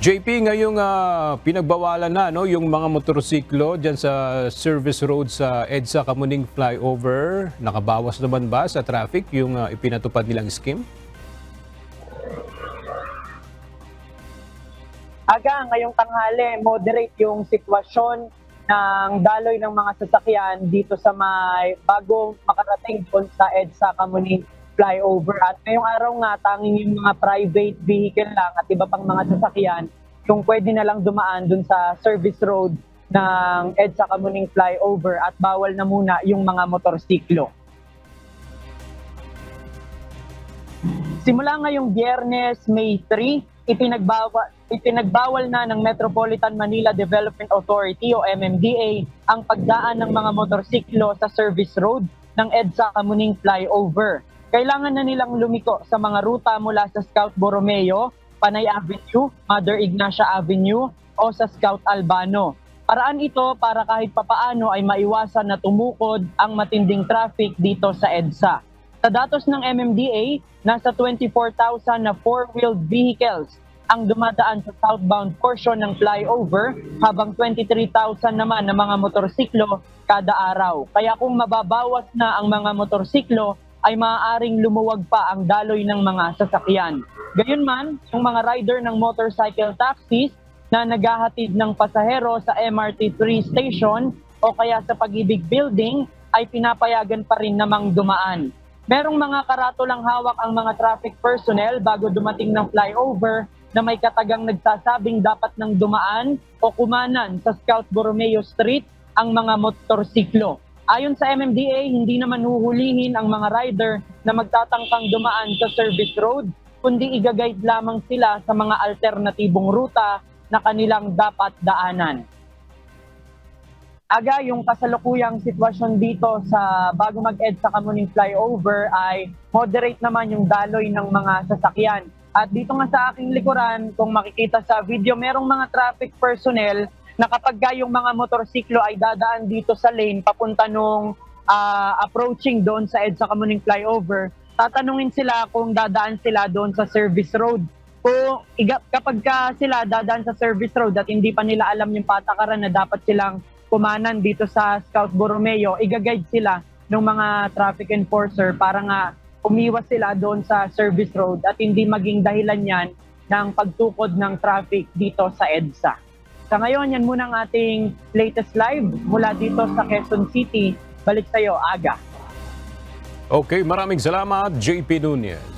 JP, ngayong pinagbawalan na yung mga motorsiklo dyan sa service road sa EDSA Kamuning Flyover, nakabawas naman ba sa traffic yung ipinatupad nilang scheme? Ngayong tanghali, moderate yung sitwasyon ng daloy ng mga sasakyan dito sa may bago makarating doon sa EDSA Kamuning Flyover. At ngayong araw nga, tanging yung mga private vehicle lang at iba pang mga sasakyan yung pwede na lang dumaan doon sa service road ng EDSA Kamuning Flyover at bawal na muna yung mga motorsiklo. Simula ngayong Biyernes, May 3, ipinagbawal na ng Metropolitan Manila Development Authority o MMDA ang pagdaan ng mga motorsiklo sa service road ng EDSA Kamuning Flyover. Kailangan na nilang lumiko sa mga ruta mula sa Scout Borromeo, Panay Avenue, Mother Ignacia Avenue o sa Scout Albano. Paraan ito para kahit papaano ay maiwasan na tumukod ang matinding traffic dito sa EDSA. Sa datos ng MMDA, nasa 24,000 na four-wheeled vehicles ang dumadaan sa southbound portion ng flyover habang 23,000 naman na mga motorsiklo kada araw. Kaya kung mababawas na ang mga motorsiklo, ay maaaring lumuwag pa ang daloy ng mga sasakyan. Gayunman, yung mga rider ng motorcycle taxis na naghahatid ng pasahero sa MRT3 station o kaya sa Pag-ibig Building ay pinapayagan pa rin namang dumaan. Merong mga karatulang hawak ang mga traffic personnel bago dumating ng flyover na may katagang nagsasabing dapat nang dumaan o kumanan sa Scout Borromeo Street ang mga motorsiklo. Ayon sa MMDA, hindi naman huhulihin ang mga rider na magtatangkang dumaan sa service road, kundi igagayad lamang sila sa mga alternatibong ruta na kanilang dapat daanan. Yung kasalukuyang sitwasyon dito sa bago mag-EDSA Kamuning Flyover ay moderate naman yung daloy ng mga sasakyan. At dito nga sa aking likuran, kung makikita sa video, merong mga traffic personnel na kapag yung mga motorsiklo ay dadaan dito sa lane papunta nung approaching doon sa EDSA Kamuning Flyover, tatanungin sila kung dadaan sila doon sa service road. Kung kapag sila dadaan sa service road at hindi pa nila alam yung patakaran na dapat silang kumanan dito sa Scout Borromeo, igaguide sila ng mga traffic enforcer para nga umiwas sila doon sa service road at hindi maging dahilan yan ng pagtukod ng traffic dito sa EDSA. Sa ngayon, yan muna ang ating latest live mula dito sa Quezon City. Balik sa'yo, Aga. Okay, maraming salamat, JP Nunez.